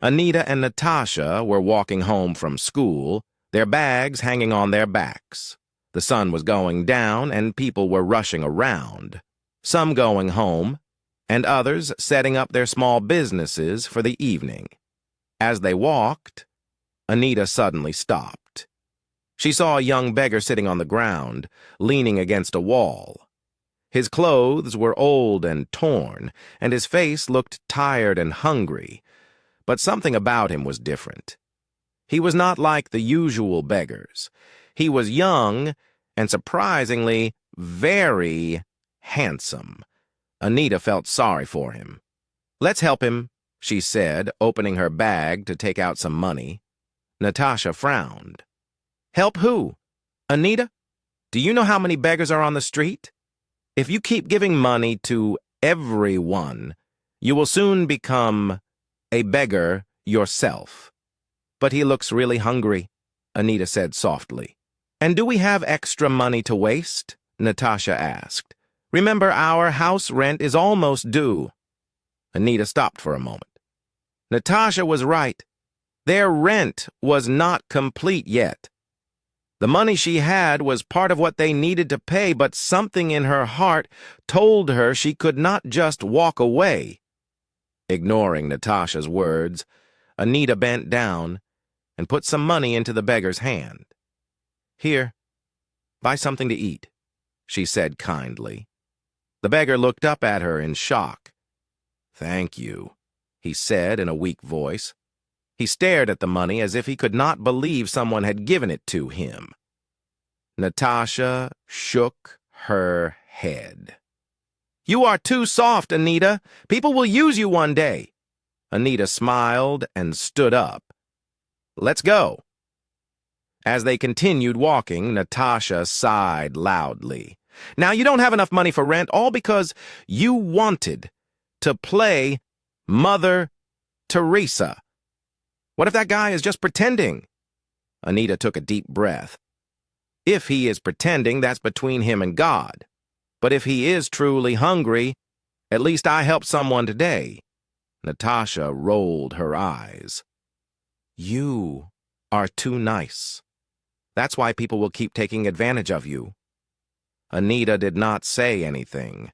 Anita and Natasha were walking home from school, their bags hanging on their backs. The sun was going down and people were rushing around, some going home, and others setting up their small businesses for the evening. As they walked, Anita suddenly stopped. She saw a young beggar sitting on the ground, leaning against a wall. His clothes were old and torn, and his face looked tired and hungry, but something about him was different. He was not like the usual beggars. He was young and surprisingly very handsome. Anita felt sorry for him. "Let's help him," she said, opening her bag to take out some money. Natasha frowned. "Help who? Anita? Do you know how many beggars are on the street? If you keep giving money to everyone, you will soon become a beggar yourself." "But he looks really hungry," Anita said softly. "And do we have extra money to waste?" Natasha asked. "Remember, our house rent is almost due." Anita stopped for a moment. Natasha was right. Their rent was not complete yet. The money she had was part of what they needed to pay, but something in her heart told her she could not just walk away. Ignoring Natasha's words, Anita bent down and put some money into the beggar's hand. "Here, buy something to eat," she said kindly. The beggar looked up at her in shock. "Thank you," he said in a weak voice. He stared at the money as if he could not believe someone had given it to him. Natasha shook her head. "You are too soft, Anita. People will use you one day." Anita smiled and stood up. "Let's go." As they continued walking, Natasha sighed loudly. "Now you don't have enough money for rent, all because you wanted to play Mother Teresa. What if that guy is just pretending?" Anita took a deep breath. "If he is pretending, that's between him and God. But if he is truly hungry, at least I helped someone today." Natasha rolled her eyes. "You are too nice. That's why people will keep taking advantage of you." Anita did not say anything.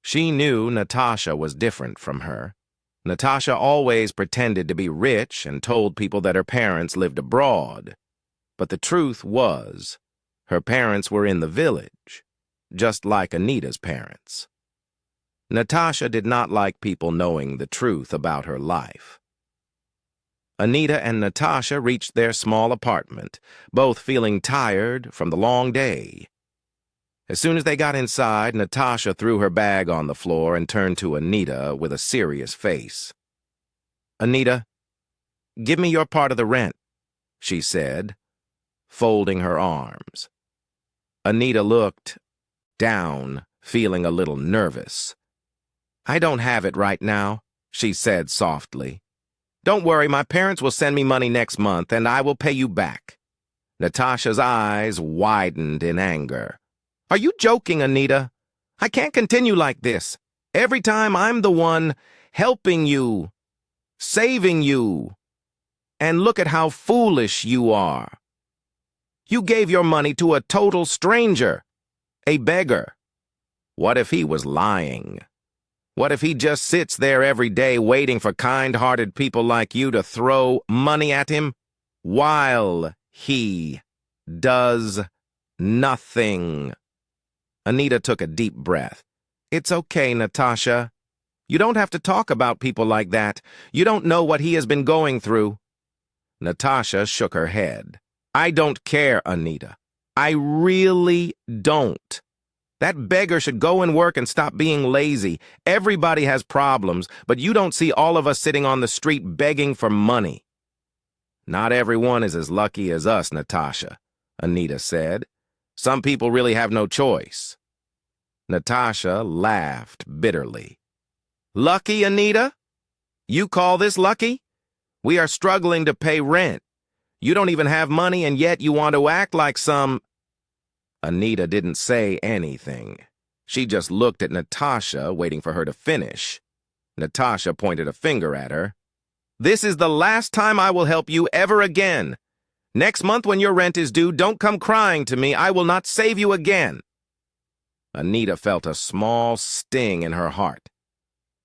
She knew Natasha was different from her. Natasha always pretended to be rich and told people that her parents lived abroad. But the truth was, her parents were in the village, just like Anita's parents. Natasha did not like people knowing the truth about her life. Anita and Natasha reached their small apartment, both feeling tired from the long day. As soon as they got inside, Natasha threw her bag on the floor and turned to Anita with a serious face. "Anita, give me your part of the rent," she said, folding her arms. Anita looked down, feeling a little nervous. "I don't have it right now," she said softly. "Don't worry, my parents will send me money next month, and I will pay you back." Natasha's eyes widened in anger. "Are you joking, Anita? I can't continue like this. Every time I'm the one helping you, saving you. And look at how foolish you are. You gave your money to a total stranger, a beggar. What if he was lying? What if he just sits there every day waiting for kind-hearted people like you to throw money at him while he does nothing?" Anita took a deep breath. "It's okay, Natasha. You don't have to talk about people like that. You don't know what he has been going through." Natasha shook her head. "I don't care, Anita. I really don't. That beggar should go and work and stop being lazy. Everybody has problems, but you don't see all of us sitting on the street begging for money." "Not everyone is as lucky as us, Natasha," Anita said. "Some people really have no choice." Natasha laughed bitterly. "Lucky, Anita? You call this lucky? We are struggling to pay rent. You don't even have money, and yet you want to act like some—" Anita didn't say anything. She just looked at Natasha, waiting for her to finish. Natasha pointed a finger at her. This is the last time I will help you ever again. Next month when your rent is due, don't come crying to me. I will not save you again." Anita felt a small sting in her heart.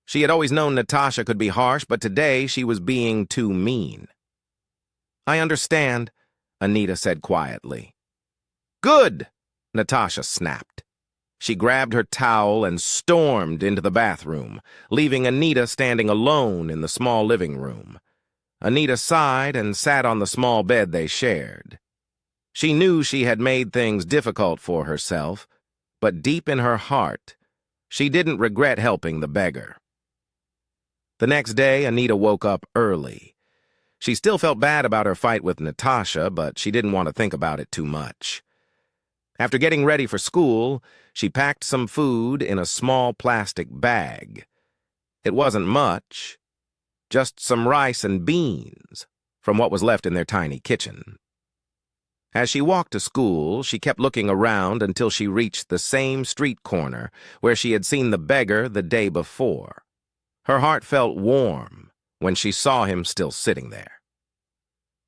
She had always known Natasha could be harsh, but today she was being too mean. "I understand," Anita said quietly. "Good," Natasha snapped. She grabbed her towel and stormed into the bathroom, leaving Anita standing alone in the small living room. Anita sighed and sat on the small bed they shared. She knew she had made things difficult for herself, but deep in her heart, she didn't regret helping the beggar. The next day, Anita woke up early. She still felt bad about her fight with Natasha, but she didn't want to think about it too much. After getting ready for school, she packed some food in a small plastic bag. It wasn't much, just some rice and beans from what was left in their tiny kitchen. As she walked to school, she kept looking around until she reached the same street corner where she had seen the beggar the day before. Her heart felt warm when she saw him still sitting there.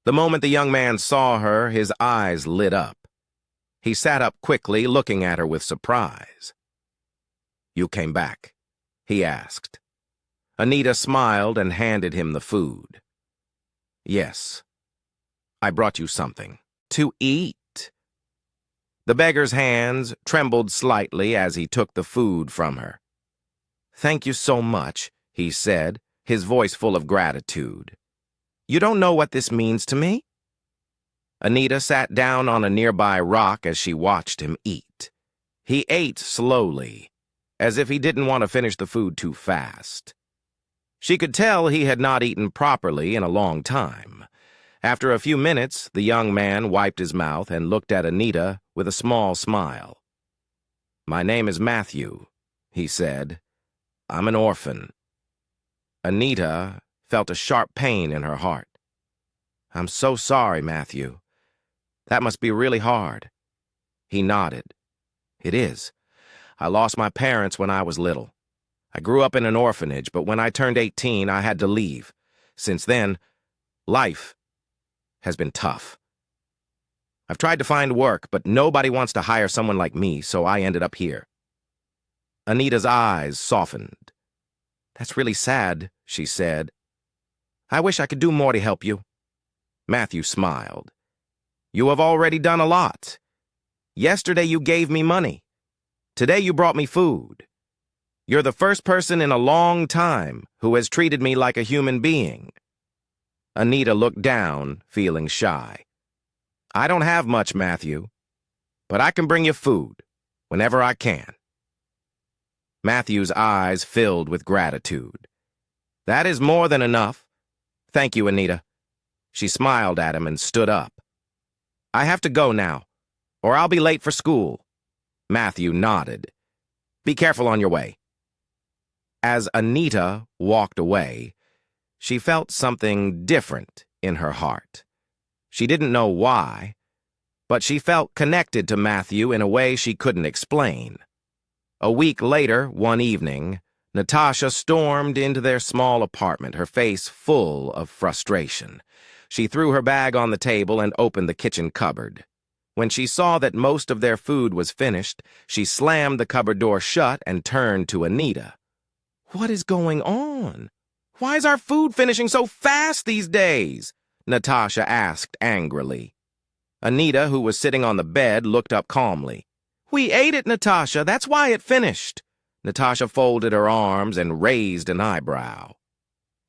The moment the young man saw her, his eyes lit up. He sat up quickly, looking at her with surprise. "You came back?" he asked. Anita smiled and handed him the food. "Yes. I brought you something to eat." The beggar's hands trembled slightly as he took the food from her. "Thank you so much," he said, his voice full of gratitude. "You don't know what this means to me?" Anita sat down on a nearby rock as she watched him eat. He ate slowly, as if he didn't want to finish the food too fast. She could tell he had not eaten properly in a long time. After a few minutes, the young man wiped his mouth and looked at Anita with a small smile. "My name is Matthew," he said. "I'm an orphan." Anita felt a sharp pain in her heart. "I'm so sorry, Matthew. That must be really hard." He nodded. "It is. I lost my parents when I was little. I grew up in an orphanage, but when I turned 18, I had to leave. Since then, life has been tough. I've tried to find work, but nobody wants to hire someone like me, so I ended up here." Anita's eyes softened. "That's really sad," she said. "I wish I could do more to help you." Matthew smiled. "You have already done a lot. Yesterday you gave me money. Today you brought me food. You're the first person in a long time who has treated me like a human being." Anita looked down, feeling shy. "I don't have much, Matthew, but I can bring you food whenever I can." Matthew's eyes filled with gratitude. "That is more than enough. Thank you, Anita." She smiled at him and stood up. "I have to go now, or I'll be late for school." Matthew nodded. "Be careful on your way." As Anita walked away, she felt something different in her heart. She didn't know why, but she felt connected to Matthew in a way she couldn't explain. A week later, one evening, Natasha stormed into their small apartment, her face full of frustration. She threw her bag on the table and opened the kitchen cupboard. When she saw that most of their food was finished, she slammed the cupboard door shut and turned to Anita. "What is going on? Why is our food finishing so fast these days?" Natasha asked angrily. Anita, who was sitting on the bed, looked up calmly. "We ate it, Natasha. That's why it finished." Natasha folded her arms and raised an eyebrow.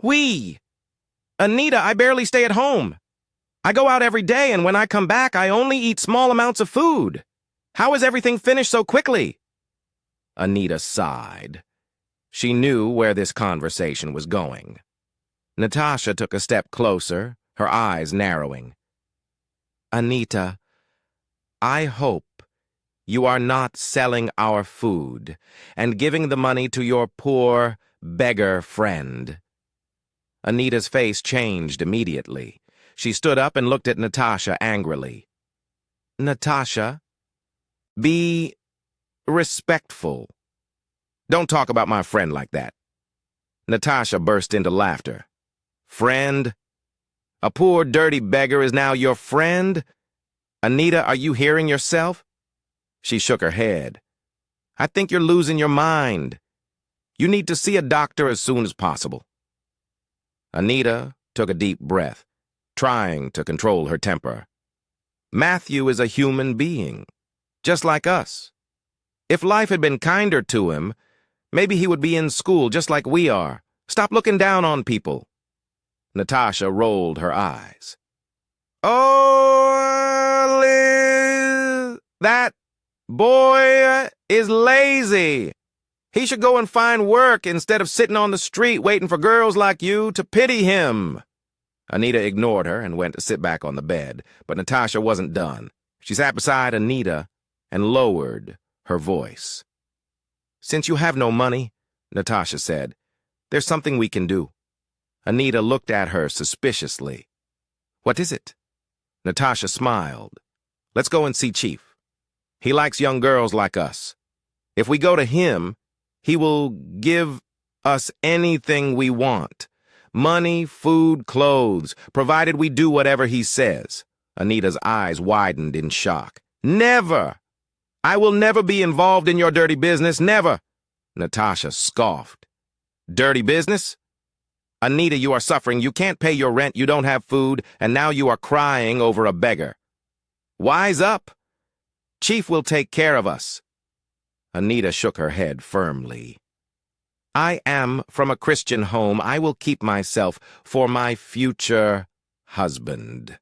"We? Anita, I barely stay at home. I go out every day, and when I come back, I only eat small amounts of food. How is everything finished so quickly?" Anita sighed. She knew where this conversation was going. Natasha took a step closer, her eyes narrowing. "Anita, I hope you are not selling our food and giving the money to your poor beggar friend." Anita's face changed immediately. She stood up and looked at Natasha angrily. "Natasha, be respectful. Don't talk about my friend like that." Natasha burst into laughter. Friend? A poor, dirty beggar is now your friend? Anita, are you hearing yourself? She shook her head. I think you're losing your mind. You need to see a doctor as soon as possible. Anita took a deep breath, trying to control her temper. Matthew is a human being, just like us. If life had been kinder to him, maybe he would be in school just like we are. Stop looking down on people. Natasha rolled her eyes. Oh, Liz, that boy is lazy. He should go and find work instead of sitting on the street waiting for girls like you to pity him. Anita ignored her and went to sit back on the bed, but Natasha wasn't done. She sat beside Anita and lowered her voice. Since you have no money, Natasha said, there's something we can do. Anita looked at her suspiciously. What is it? Natasha smiled. Let's go and see Chief. He likes young girls like us. If we go to him, he will give us anything we want. Money, food, clothes, provided we do whatever he says. Anita's eyes widened in shock. Never! I will never be involved in your dirty business, never! Natasha scoffed. Dirty business? Anita, you are suffering. You can't pay your rent, you don't have food, and now you are crying over a beggar. Wise up! Chief will take care of us. Anita shook her head firmly. I am from a Christian home. I will keep myself for my future husband.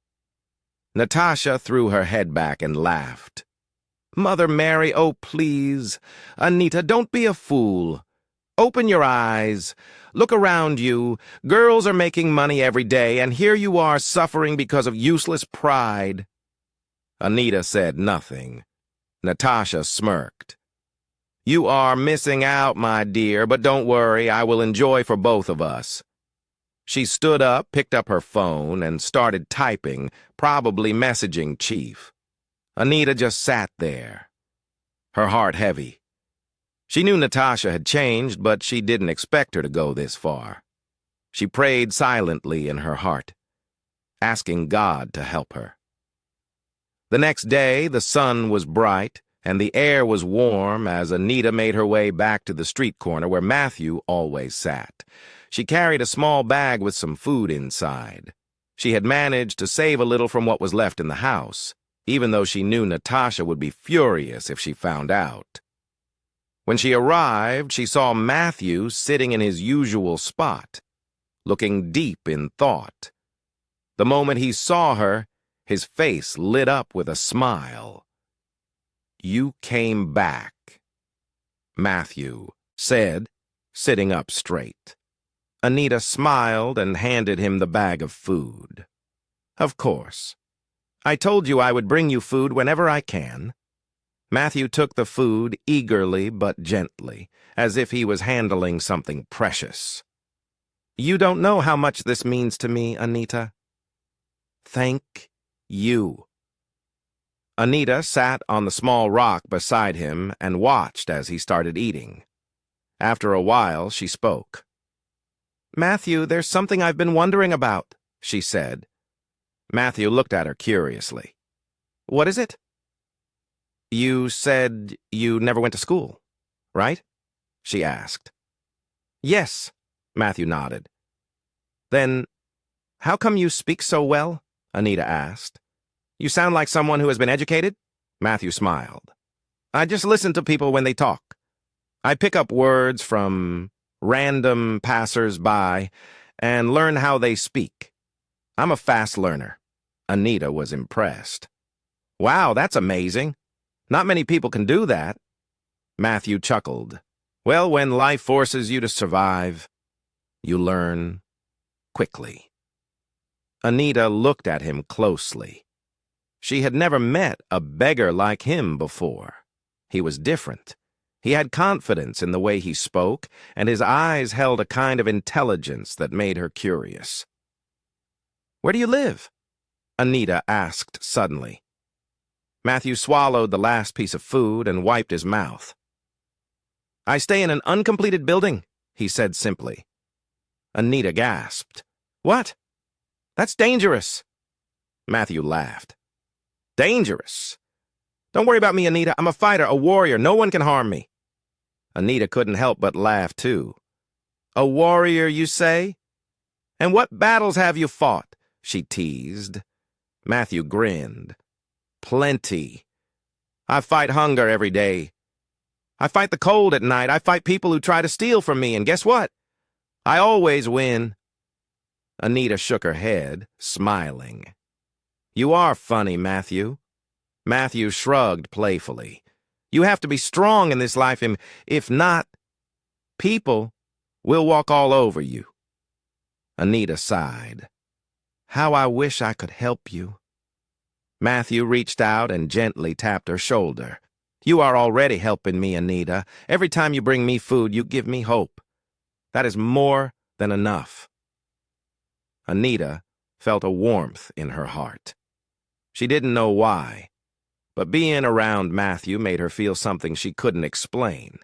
Natasha threw her head back and laughed. Mother Mary, oh please. Anita, don't be a fool. Open your eyes. Look around you. Girls are making money every day, and here you are suffering because of useless pride. Anita said nothing. Natasha smirked. You are missing out, my dear, but don't worry, I will enjoy for both of us. She stood up, picked up her phone, and started typing, probably messaging Chief. Anita just sat there, her heart heavy. She knew Natasha had changed, but she didn't expect her to go this far. She prayed silently in her heart, asking God to help her. The next day, the sun was bright, and the air was warm as Anita made her way back to the street corner where Matthew always sat. She carried a small bag with some food inside. She had managed to save a little from what was left in the house, even though she knew Natasha would be furious if she found out. When she arrived, she saw Matthew sitting in his usual spot, looking deep in thought. The moment he saw her, his face lit up with a smile. You came back, Matthew said, sitting up straight. Anita smiled and handed him the bag of food. Of course. I told you I would bring you food whenever I can. Matthew took the food eagerly but gently, as if he was handling something precious. You don't know how much this means to me, Anita. Thank you. Anita sat on the small rock beside him and watched as he started eating. After a while, she spoke. Matthew, there's something I've been wondering about, she said. Matthew looked at her curiously. What is it? You said you never went to school, right? She asked. Yes, Matthew nodded. Then, how come you speak so well? Anita asked. You sound like someone who has been educated? Matthew smiled. I just listen to people when they talk. I pick up words from random passers-by and learn how they speak. I'm a fast learner. Anita was impressed. Wow, that's amazing. Not many people can do that. Matthew chuckled. Well, when life forces you to survive, you learn quickly. Anita looked at him closely. She had never met a beggar like him before. He was different. He had confidence in the way he spoke, and his eyes held a kind of intelligence that made her curious. Where do you live? Anita asked suddenly. Matthew swallowed the last piece of food and wiped his mouth. I stay in an uncompleted building, he said simply. Anita gasped. What? That's dangerous. Matthew laughed. Dangerous? Don't worry about me, Anita. I'm a fighter, a warrior. No one can harm me. Anita couldn't help but laugh, too. A warrior, you say? And what battles have you fought? She teased. Matthew grinned. Plenty. I fight hunger every day. I fight the cold at night. I fight people who try to steal from me, and guess what? I always win. Anita shook her head, smiling. You are funny, Matthew. Matthew shrugged playfully. You have to be strong in this life, and if not, people will walk all over you. Anita sighed. How I wish I could help you. Matthew reached out and gently tapped her shoulder. You are already helping me, Anita. Every time you bring me food, you give me hope. That is more than enough. Anita felt a warmth in her heart. She didn't know why, but being around Matthew made her feel something she couldn't explain.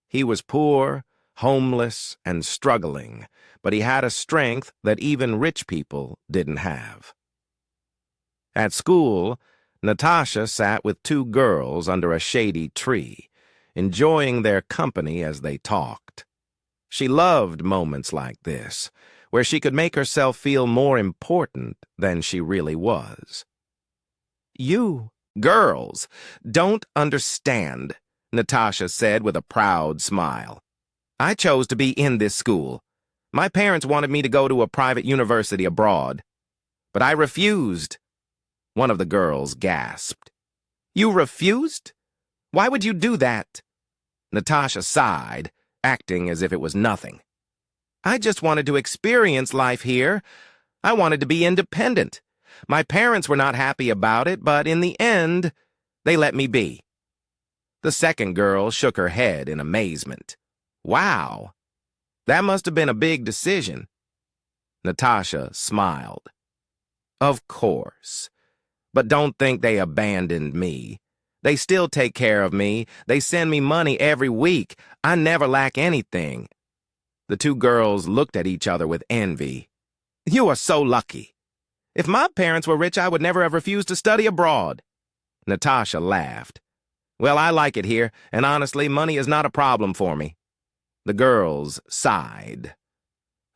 He was poor, homeless, and struggling, but he had a strength that even rich people didn't have. At school, Natasha sat with two girls under a shady tree, enjoying their company as they talked. She loved moments like this, where she could make herself feel more important than she really was. You girls don't understand, Natasha said with a proud smile. I chose to be in this school. My parents wanted me to go to a private university abroad, but I refused. One of the girls gasped. You refused? Why would you do that? Natasha sighed, acting as if it was nothing. I just wanted to experience life here. I wanted to be independent. My parents were not happy about it, but in the end, they let me be. The second girl shook her head in amazement. Wow, that must have been a big decision. Natasha smiled. Of course. But don't think they abandoned me. They still take care of me. They send me money every week. I never lack anything. The two girls looked at each other with envy. You are so lucky. If my parents were rich, I would never have refused to study abroad. Natasha laughed. Well, I like it here, and honestly, money is not a problem for me. The girls sighed.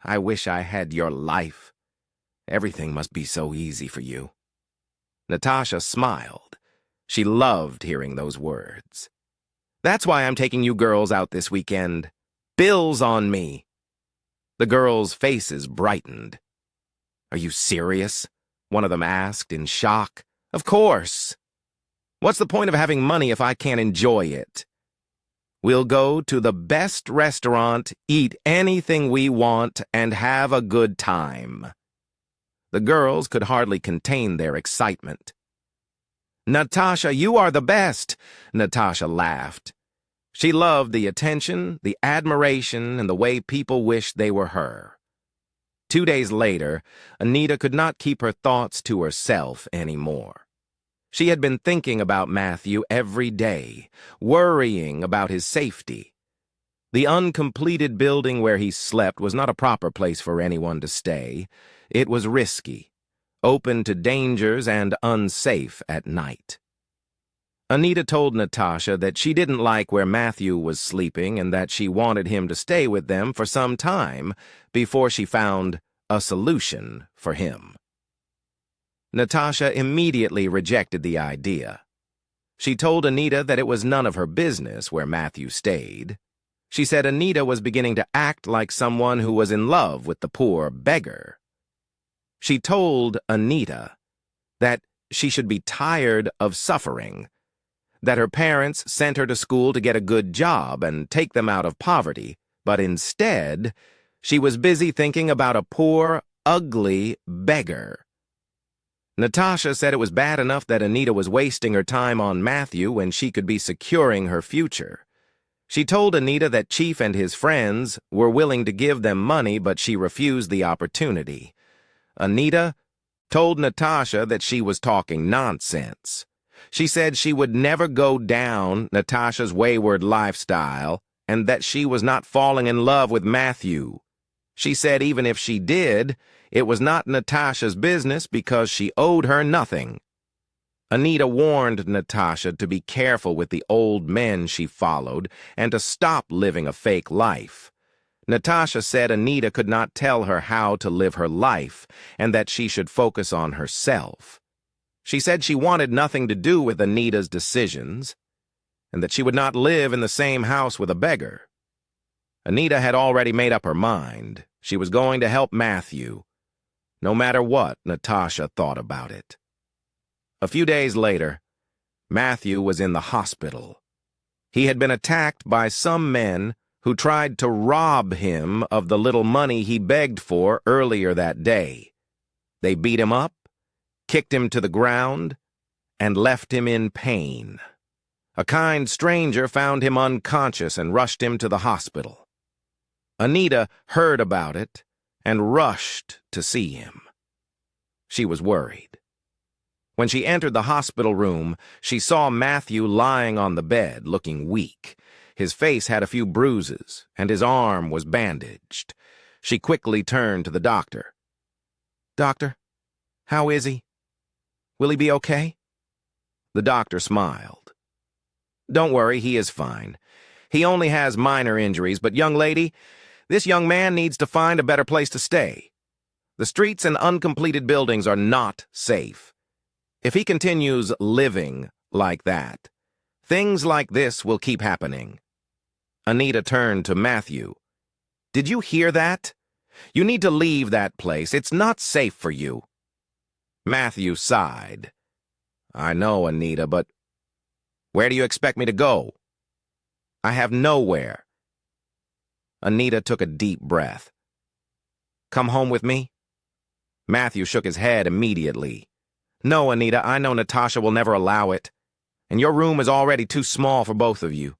I wish I had your life. Everything must be so easy for you. Natasha smiled. She loved hearing those words. That's why I'm taking you girls out this weekend. Bills on me. The girls' faces brightened. Are you serious? One of them asked in shock. Of course. What's the point of having money if I can't enjoy it? We'll go to the best restaurant, eat anything we want, and have a good time. The girls could hardly contain their excitement. Natasha, you are the best, Natasha laughed. She loved the attention, the admiration, and the way people wished they were her. 2 days later, Anita could not keep her thoughts to herself anymore. She had been thinking about Matthew every day, worrying about his safety. The uncompleted building where he slept was not a proper place for anyone to stay. It was risky, open to dangers, and unsafe at night. Anita told Natasha that she didn't like where Matthew was sleeping and that she wanted him to stay with them for some time before she found a solution for him. Natasha immediately rejected the idea. She told Anita that it was none of her business where Matthew stayed. She said Anita was beginning to act like someone who was in love with the poor beggar. She told Anita that she should be tired of suffering, that her parents sent her to school to get a good job and take them out of poverty, but instead, she was busy thinking about a poor, ugly beggar. Natasha said it was bad enough that Anita was wasting her time on Matthew when she could be securing her future. She told Anita that Chief and his friends were willing to give them money, but she refused the opportunity. Anita told Natasha that she was talking nonsense. She said she would never go down Natasha's wayward lifestyle and that she was not falling in love with Matthew. She said even if she did, it was not Natasha's business because she owed her nothing. Anita warned Natasha to be careful with the old men she followed and to stop living a fake life. Natasha said Anita could not tell her how to live her life and that she should focus on herself. She said she wanted nothing to do with Anita's decisions and that she would not live in the same house with a beggar. Anita had already made up her mind. She was going to help Matthew, no matter what Natasha thought about it. A few days later, Matthew was in the hospital. He had been attacked by some men who tried to rob him of the little money he begged for earlier that day. They beat him up, kicked him to the ground, and left him in pain. A kind stranger found him unconscious and rushed him to the hospital. Anita heard about it and rushed to see him. She was worried. When she entered the hospital room, she saw Matthew lying on the bed, looking weak. His face had a few bruises, and his arm was bandaged. She quickly turned to the doctor. "Doctor, how is he? Will he be okay?" The doctor smiled. "Don't worry, he is fine. He only has minor injuries, but young lady, this young man needs to find a better place to stay. The streets and uncompleted buildings are not safe. If he continues living like that, things like this will keep happening." Anita turned to Matthew. "Did you hear that? You need to leave that place. It's not safe for you." Matthew sighed. "I know, Anita, but where do you expect me to go? I have nowhere." Anita took a deep breath. "Come home with me?" Matthew shook his head immediately. "No, Anita, I know Natasha will never allow it, and your room is already too small for both of you.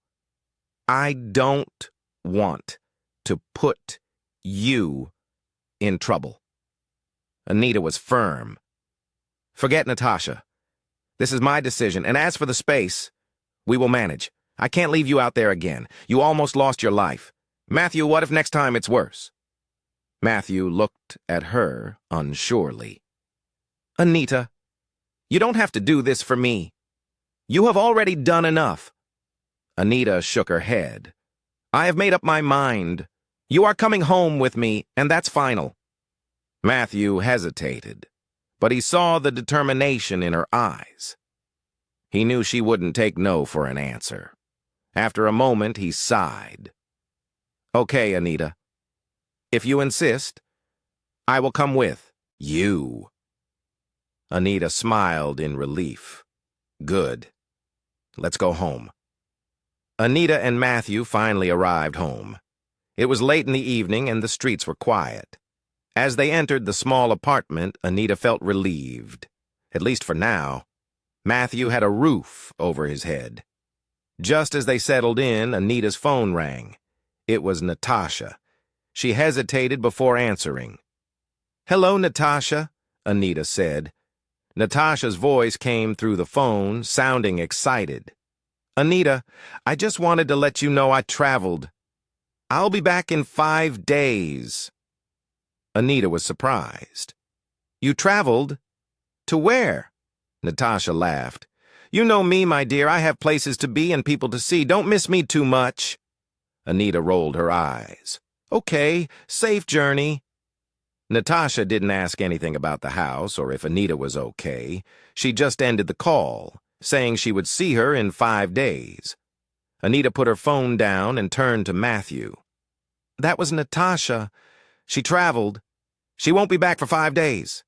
I don't want to put you in trouble." Anita was firm. "Forget Natasha. This is my decision, and as for the space, we will manage. I can't leave you out there again. You almost lost your life. Matthew, what if next time it's worse?" Matthew looked at her unsurely. "Anita, you don't have to do this for me. You have already done enough." Anita shook her head. "I have made up my mind. You are coming home with me, and that's final." Matthew hesitated, but he saw the determination in her eyes. He knew she wouldn't take no for an answer. After a moment, he sighed. "Okay, Anita. If you insist, I will come with you." Anita smiled in relief. "Good. Let's go home." Anita and Matthew finally arrived home. It was late in the evening and the streets were quiet. As they entered the small apartment, Anita felt relieved. At least for now. Matthew had a roof over his head. Just as they settled in, Anita's phone rang. It was Natasha. She hesitated before answering. "Hello, Natasha," Anita said. Natasha's voice came through the phone, sounding excited. "Anita, I just wanted to let you know I traveled. I'll be back in 5 days." Anita was surprised. "You traveled? To where?" Natasha laughed. "You know me, my dear. I have places to be and people to see. Don't miss me too much." Anita rolled her eyes. "Okay, safe journey." Natasha didn't ask anything about the house or if Anita was okay. She just ended the call, saying she would see her in 5 days. Anita put her phone down and turned to Matthew. "That was Natasha. She traveled. She won't be back for 5 days."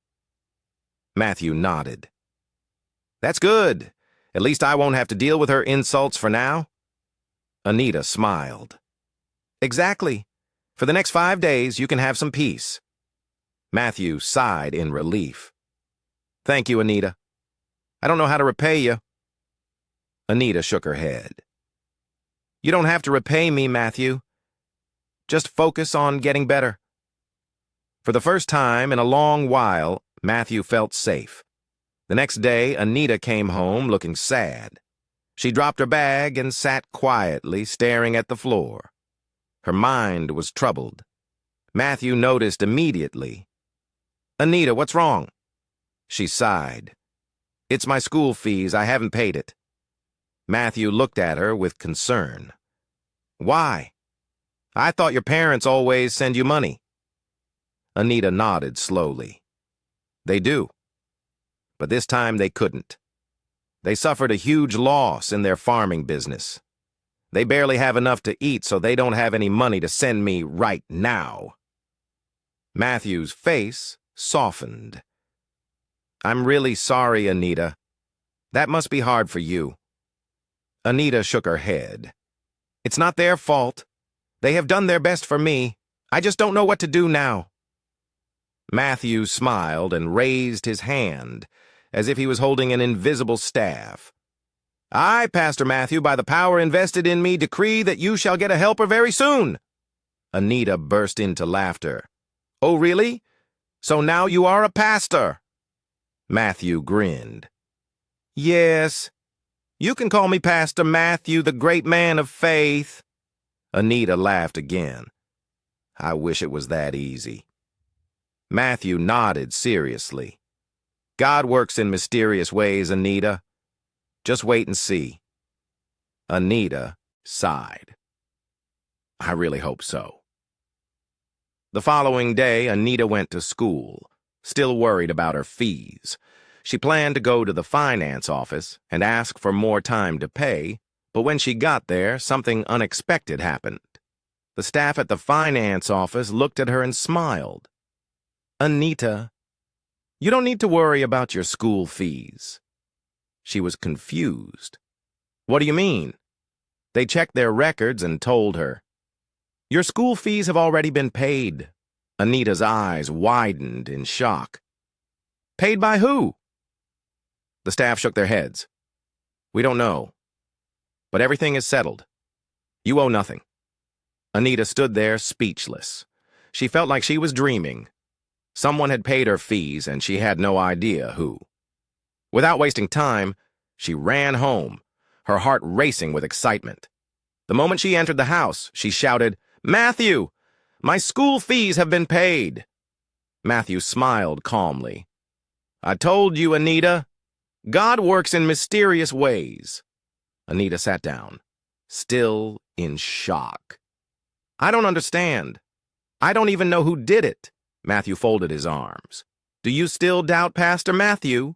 Matthew nodded. "That's good. At least I won't have to deal with her insults for now." Anita smiled. "Exactly. For the next 5 days, you can have some peace." Matthew sighed in relief. "Thank you, Anita. I don't know how to repay you." Anita shook her head. "You don't have to repay me, Matthew. Just focus on getting better." For the first time in a long while, Matthew felt safe. The next day, Anita came home looking sad. She dropped her bag and sat quietly, staring at the floor. Her mind was troubled. Matthew noticed immediately. "Anita, what's wrong?" She sighed. "It's my school fees. I haven't paid it." Matthew looked at her with concern. "Why? I thought your parents always send you money." Anita nodded slowly. "They do. But this time they couldn't. They suffered a huge loss in their farming business. They barely have enough to eat, so they don't have any money to send me right now." Matthew's face softened. "I'm really sorry, Anita. That must be hard for you." Anita shook her head. "It's not their fault. They have done their best for me. I just don't know what to do now." Matthew smiled and raised his hand, as if he was holding an invisible staff. "I, Pastor Matthew, by the power invested in me, decree that you shall get a helper very soon." Anita burst into laughter. "Oh, really? So now you are a pastor?" Matthew grinned. "Yes. You can call me Pastor Matthew, the great man of faith." Anita laughed again. "I wish it was that easy." Matthew nodded seriously. "God works in mysterious ways, Anita. Just wait and see." Anita sighed. "I really hope so." The following day, Anita went to school, still worried about her fees. She planned to go to the finance office and ask for more time to pay, but when she got there, something unexpected happened. The staff at the finance office looked at her and smiled. "Anita, you don't need to worry about your school fees." She was confused. "What do you mean?" They checked their records and told her. "Your school fees have already been paid." Anita's eyes widened in shock. "Paid by who?" The staff shook their heads. "We don't know. But everything is settled. You owe nothing." Anita stood there speechless. She felt like she was dreaming. Someone had paid her fees, and she had no idea who. Without wasting time, she ran home, her heart racing with excitement. The moment she entered the house, she shouted, "Matthew, my school fees have been paid." Matthew smiled calmly. "I told you, Anita. God works in mysterious ways." Anita sat down, still in shock. "I don't understand. I don't even know who did it." Matthew folded his arms. "Do you still doubt Pastor Matthew?"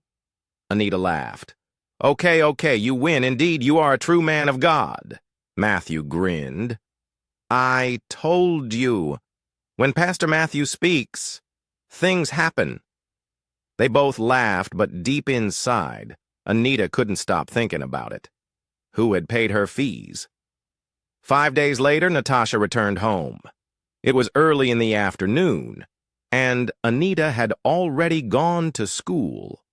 Anita laughed. Okay, you win. Indeed, you are a true man of God." Matthew grinned. "I told you. When Pastor Matthew speaks, things happen." They both laughed, but deep inside, Anita couldn't stop thinking about it. Who had paid her fees? 5 days later, Natasha returned home. It was early in the afternoon, and Anita had already gone to school.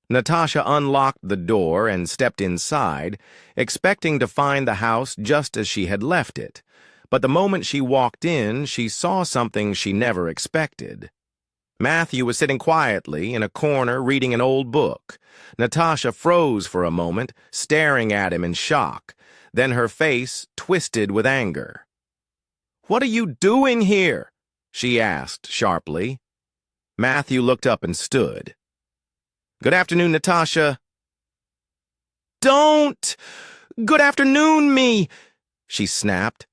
Natasha unlocked the door and stepped inside, expecting to find the house just as she had left it. But the moment she walked in, she saw something she never expected. Matthew was sitting quietly in a corner reading an old book. Natasha froze for a moment, staring at him in shock. Then her face twisted with anger. "What are you doing here?" she asked sharply. Matthew looked up and stood. "Good afternoon, Natasha." "Don't! Good afternoon, me!" she snapped.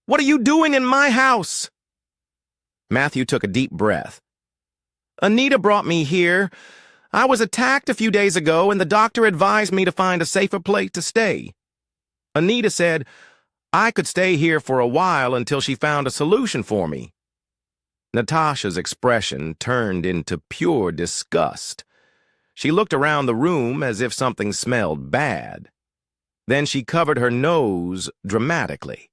"What are you doing in my house?" Matthew took a deep breath. "Anita brought me here. I was attacked a few days ago, and the doctor advised me to find a safer place to stay. Anita said I could stay here for a while until she found a solution for me." Natasha's expression turned into pure disgust. She looked around the room as if something smelled bad. Then she covered her nose dramatically.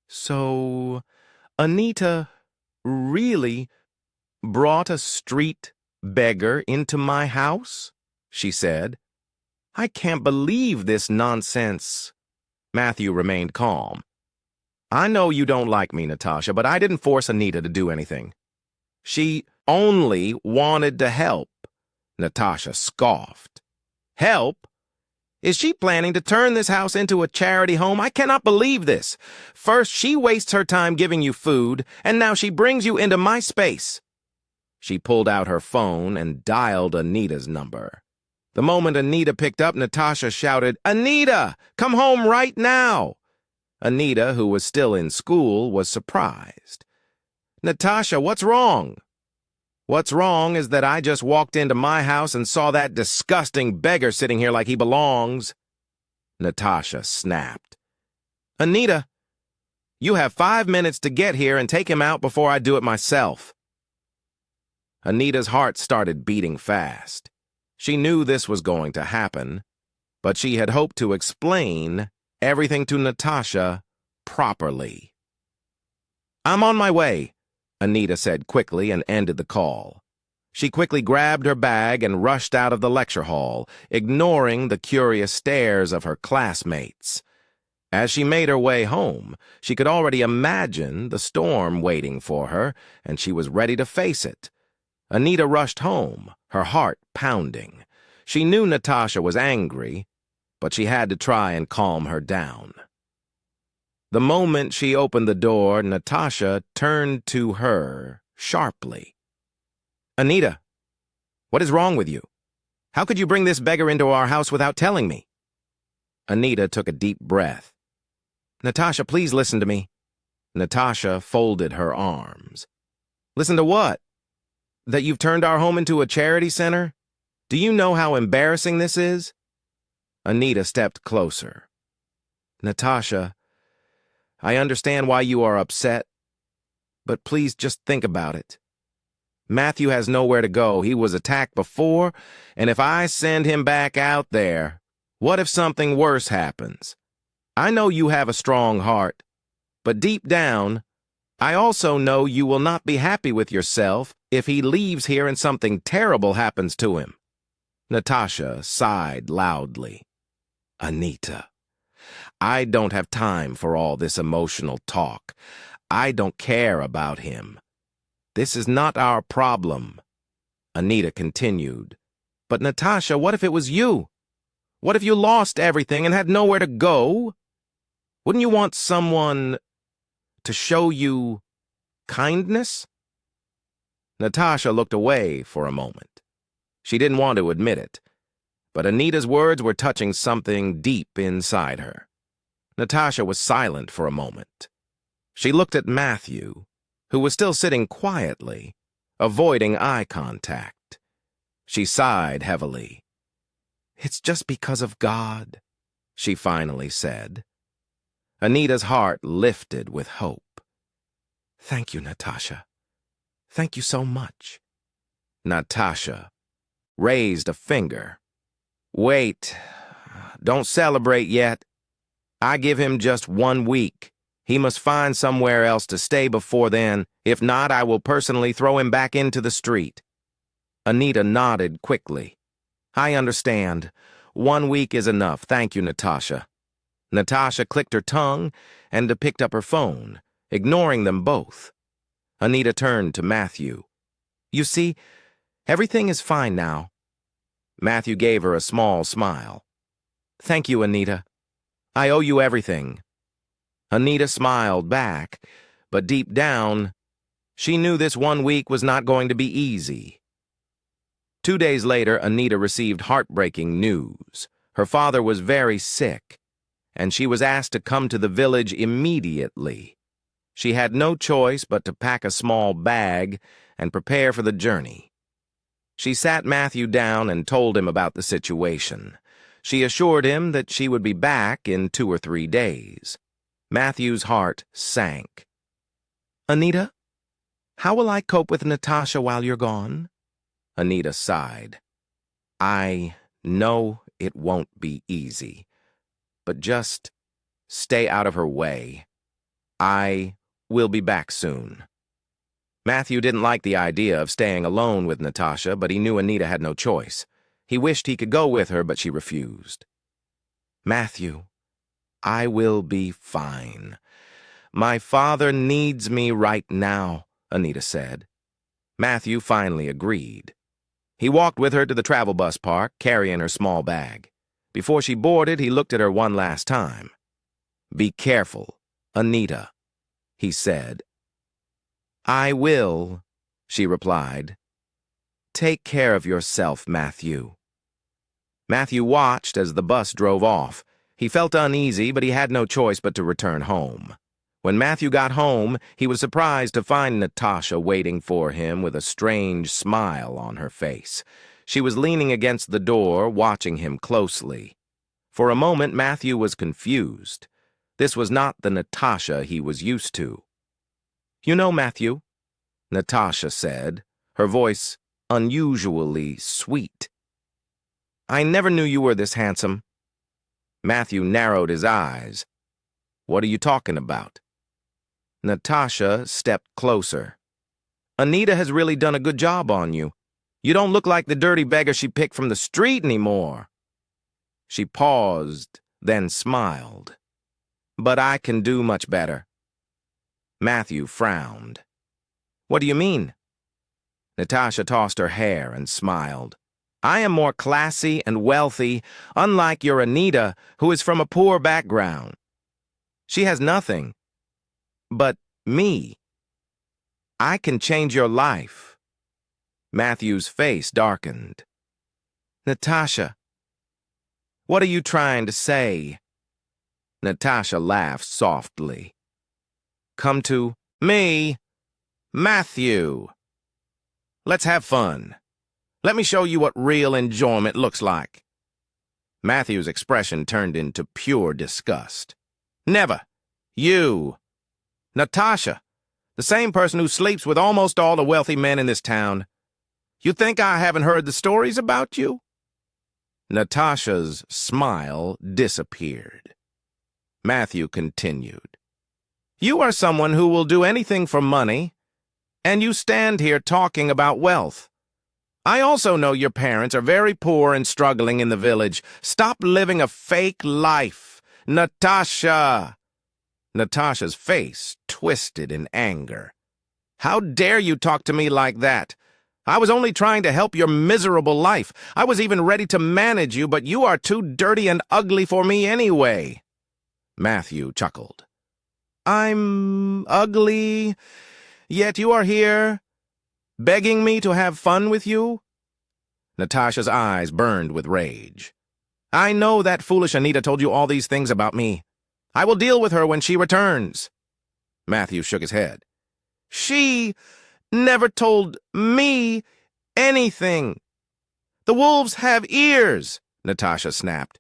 "So, Anita really brought a street beggar into my house?" she said. "I can't believe this nonsense." Matthew remained calm. "I know you don't like me, Natasha, but I didn't force Anita to do anything. She only wanted to help." Natasha scoffed. "Help? Is she planning to turn this house into a charity home? I cannot believe this. First, she wastes her time giving you food, and now she brings you into my space. She pulled out her phone and dialed Anita's number. The moment Anita picked up, Natasha shouted, "Anita, come home right now!" Anita, who was still in school, was surprised. "Natasha, what's wrong?" "What's wrong is that I just walked into my house and saw that disgusting beggar sitting here like he belongs." Natasha snapped. "Anita, you have 5 minutes to get here and take him out before I do it myself." Anita's heart started beating fast. She knew this was going to happen, but she had hoped to explain everything to Natasha properly. "I'm on my way," Anita said quickly and ended the call. She quickly grabbed her bag and rushed out of the lecture hall, ignoring the curious stares of her classmates. As she made her way home, she could already imagine the storm waiting for her, and she was ready to face it. Anita rushed home, her heart pounding. She knew Natasha was angry, but she had to try and calm her down. The moment she opened the door, Natasha turned to her sharply. "Anita, what is wrong with you? How could you bring this beggar into our house without telling me?" Anita took a deep breath. "Natasha, please listen to me." Natasha folded her arms. "Listen to what? That you've turned our home into a charity center? Do you know how embarrassing this is?" Anita stepped closer. "Natasha, I understand why you are upset, but please just think about it. Matthew has nowhere to go. He was attacked before, and if I send him back out there, what if something worse happens? I know you have a strong heart, but deep down, I also know you will not be happy with yourself if he leaves here and something terrible happens to him." Natasha sighed loudly. "Anita, I don't have time for all this emotional talk. I don't care about him. This is not our problem." Anita continued. "But Natasha, what if it was you? What if you lost everything and had nowhere to go? Wouldn't you want someone to show you kindness?" Natasha looked away for a moment. She didn't want to admit it, but Anita's words were touching something deep inside her. Natasha was silent for a moment. She looked at Matthew, who was still sitting quietly, avoiding eye contact. She sighed heavily. "It's just because of God," she finally said. Anita's heart lifted with hope. "Thank you, Natasha. Thank you so much." Natasha raised a finger. "Wait, don't celebrate yet. I give him just 1 week. He must find somewhere else to stay before then. If not, I will personally throw him back into the street." Anita nodded quickly. "I understand. 1 week is enough. Thank you, Natasha." Natasha clicked her tongue and picked up her phone, ignoring them both. Anita turned to Matthew. "You see, everything is fine now." Matthew gave her a small smile. "Thank you, Anita. I owe you everything." Anita smiled back, but deep down, she knew this 1 week was not going to be easy. 2 days later, Anita received heartbreaking news. Her father was very sick, and she was asked to come to the village immediately. She had no choice but to pack a small bag and prepare for the journey. She sat Matthew down and told him about the situation. She assured him that she would be back in 2 or 3 days. Matthew's heart sank. "Anita, how will I cope with Natasha while you're gone?" Anita sighed. "I know it won't be easy, but just stay out of her way. I will be back soon." Matthew didn't like the idea of staying alone with Natasha, but he knew Anita had no choice. He wished he could go with her, but she refused. "Matthew, I will be fine. My father needs me right now," Anita said. Matthew finally agreed. He walked with her to the travel bus park, carrying her small bag. Before she boarded, he looked at her one last time. "Be careful, Anita," he said. "I will," she replied. "Take care of yourself, Matthew." Matthew watched as the bus drove off. He felt uneasy, but he had no choice but to return home. When Matthew got home, he was surprised to find Natasha waiting for him with a strange smile on her face. She was leaning against the door, watching him closely. For a moment, Matthew was confused. This was not the Natasha he was used to. "You know, Matthew," Natasha said, her voice unusually sweet, "I never knew you were this handsome." Matthew narrowed his eyes. "What are you talking about?" Natasha stepped closer. "Anita has really done a good job on you. You don't look like the dirty beggar she picked from the street anymore." She paused, then smiled. "But I can do much better." Matthew frowned. "What do you mean?" Natasha tossed her hair and smiled. "I am more classy and wealthy, unlike your Anita, who is from a poor background. She has nothing. But me. I can change your life." Matthew's face darkened. "Natasha, what are you trying to say?" Natasha laughed softly. "Come to me, Matthew. Let's have fun. Let me show you what real enjoyment looks like." Matthew's expression turned into pure disgust. "Never. You. Natasha, the same person who sleeps with almost all the wealthy men in this town. You think I haven't heard the stories about you?" Natasha's smile disappeared. Matthew continued. "You are someone who will do anything for money, and you stand here talking about wealth. I also know your parents are very poor and struggling in the village. Stop living a fake life, Natasha." Natasha's face twisted in anger. "How dare you talk to me like that? I was only trying to help your miserable life. I was even ready to manage you, but you are too dirty and ugly for me anyway." Matthew chuckled. "I'm ugly, yet you are here, begging me to have fun with you?" Natasha's eyes burned with rage. "I know that foolish Anita told you all these things about me. I will deal with her when she returns." Matthew shook his head. "She never told me anything." "The wolves have ears," Natasha snapped.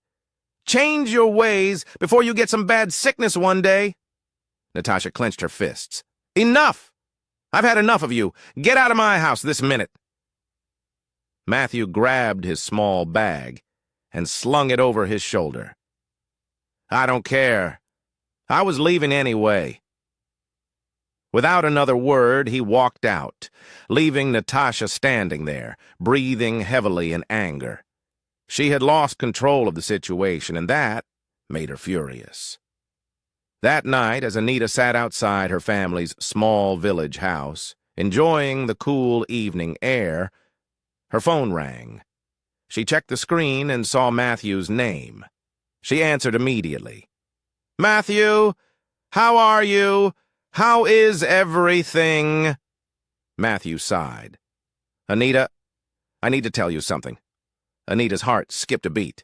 "Change your ways before you get some bad sickness one day." Natasha clenched her fists. "Enough! I've had enough of you. Get out of my house this minute." Matthew grabbed his small bag and slung it over his shoulder. "I don't care. I was leaving anyway." Without another word, he walked out, leaving Natasha standing there, breathing heavily in anger. She had lost control of the situation, and that made her furious. That night, as Anita sat outside her family's small village house, enjoying the cool evening air, her phone rang. She checked the screen and saw Matthew's name. She answered immediately. "Matthew, how are you? How is everything?" Matthew sighed. "Anita, I need to tell you something." Anita's heart skipped a beat.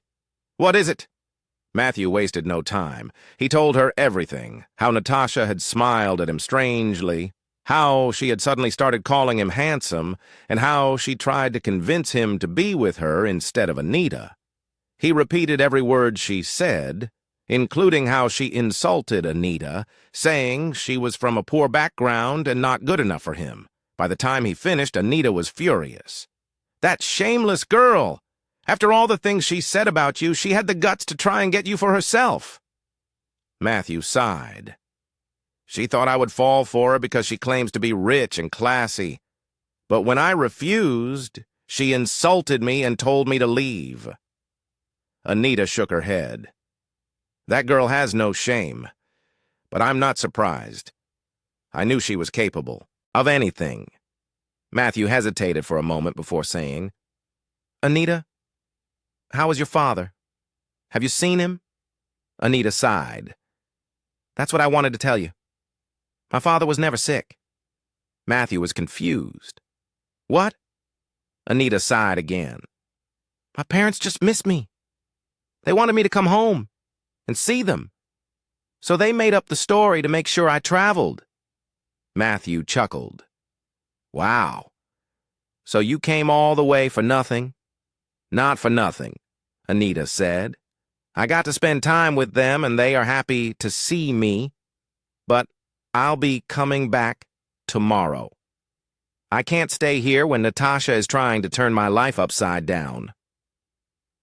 "What is it?" Matthew wasted no time. He told her everything, how Natasha had smiled at him strangely, how she had suddenly started calling him handsome, and how she tried to convince him to be with her instead of Anita. He repeated every word she said, including how she insulted Anita, saying she was from a poor background and not good enough for him. By the time he finished, Anita was furious. "That shameless girl! After all the things she said about you, she had the guts to try and get you for herself." Matthew sighed. "She thought I would fall for her because she claims to be rich and classy. But when I refused, she insulted me and told me to leave." Anita shook her head. "That girl has no shame, but I'm not surprised. I knew she was capable of anything." Matthew hesitated for a moment before saying, "Anita, how is your father?" Have you seen him? Anita sighed. That's what I wanted to tell you. My father was never sick. Matthew was confused. What? Anita sighed again. My parents just missed me. They wanted me to come home and see them. So they made up the story to make sure I traveled. Matthew chuckled. Wow. So you came all the way for nothing? Not for nothing, Anita said. I got to spend time with them and they are happy to see me. But I'll be coming back tomorrow. I can't stay here when Natasha is trying to turn my life upside down.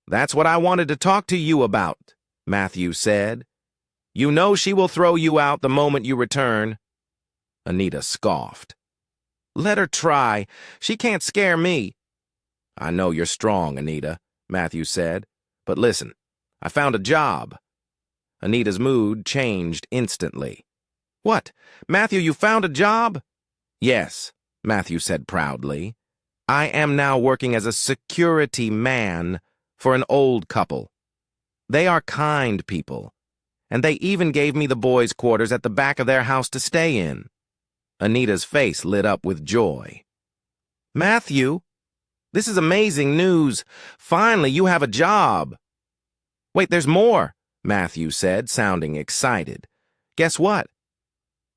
That's what I wanted to talk to you about, Matthew said. You know she will throw you out the moment you return. Anita scoffed. Let her try. She can't scare me. I know you're strong, Anita, Matthew said. But listen, I found a job. Anita's mood changed instantly. What? Matthew, you found a job? Yes, Matthew said proudly. I am now working as a security man for an old couple. They are kind people, and they even gave me the boys' quarters at the back of their house to stay in. Anita's face lit up with joy. Matthew, this is amazing news. Finally, you have a job. Wait, there's more, Matthew said, sounding excited. Guess what?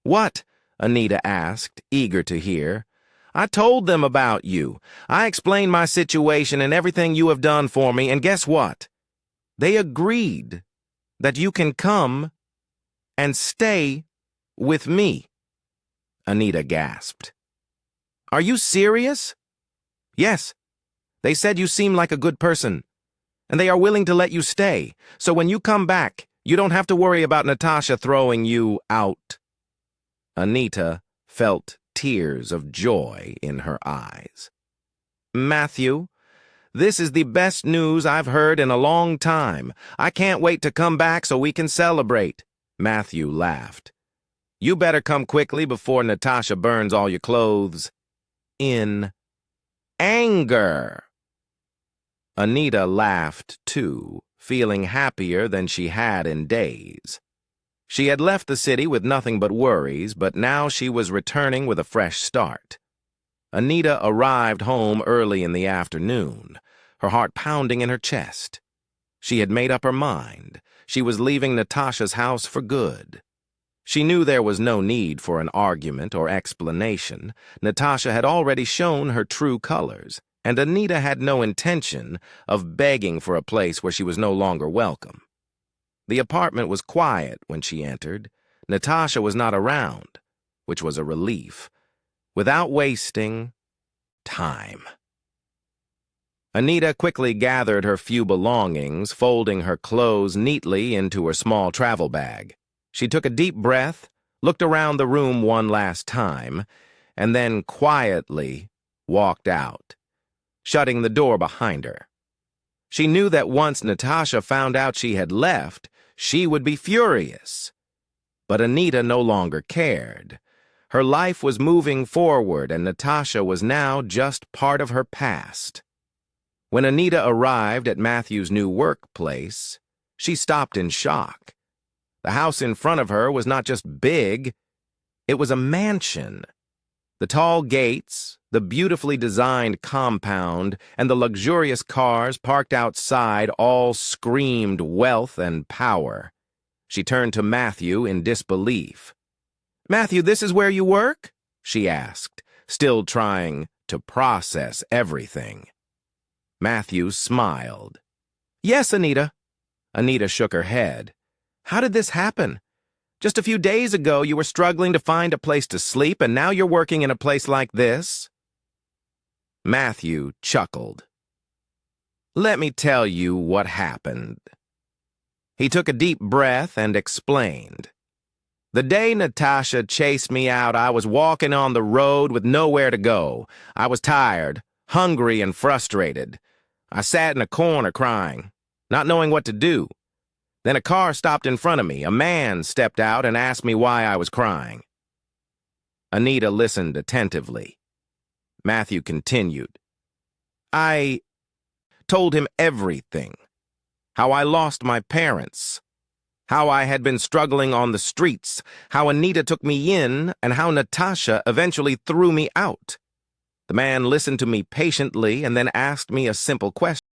What? Anita asked, eager to hear. I told them about you. I explained my situation and everything you have done for me, and guess what? They agreed that you can come and stay with me. Anita gasped. Are you serious? Yes. They said you seem like a good person, and they are willing to let you stay, so when you come back, you don't have to worry about Natasha throwing you out. Anita felt tears of joy in her eyes. Matthew, this is the best news I've heard in a long time. I can't wait to come back so we can celebrate. Matthew laughed. You better come quickly before Natasha burns all your clothes. In anger. Anita laughed, too, feeling happier than she had in days. She had left the city with nothing but worries, but now she was returning with a fresh start. Anita arrived home early in the afternoon, her heart pounding in her chest. She had made up her mind. She was leaving Natasha's house for good. She knew there was no need for an argument or explanation. Natasha had already shown her true colors, and Anita had no intention of begging for a place where she was no longer welcome. The apartment was quiet when she entered. Natasha was not around, which was a relief. Without wasting time. Anita quickly gathered her few belongings, folding her clothes neatly into her small travel bag. She took a deep breath, looked around the room one last time, and then quietly walked out, shutting the door behind her. She knew that once Natasha found out she had left, she would be furious. But Anita no longer cared. Her life was moving forward, and Natasha was now just part of her past. When Anita arrived at Matthew's new workplace, she stopped in shock. The house in front of her was not just big, it was a mansion. The tall gates, the beautifully designed compound, and the luxurious cars parked outside all screamed wealth and power. She turned to Matthew in disbelief. Matthew, this is where you work? She asked, still trying to process everything. Matthew smiled. Yes, Anita. Anita shook her head. How did this happen? Just a few days ago, you were struggling to find a place to sleep, and now you're working in a place like this? Matthew chuckled. Let me tell you what happened. He took a deep breath and explained. The day Natasha chased me out, I was walking on the road with nowhere to go. I was tired, hungry, and frustrated. I sat in a corner crying, not knowing what to do. Then a car stopped in front of me. A man stepped out and asked me why I was crying. Anita listened attentively. Matthew continued. I told him everything. how I lost my parents, how I had been struggling on the streets, how Anita took me in, and how Natasha eventually threw me out. The man listened to me patiently and then asked me a simple question.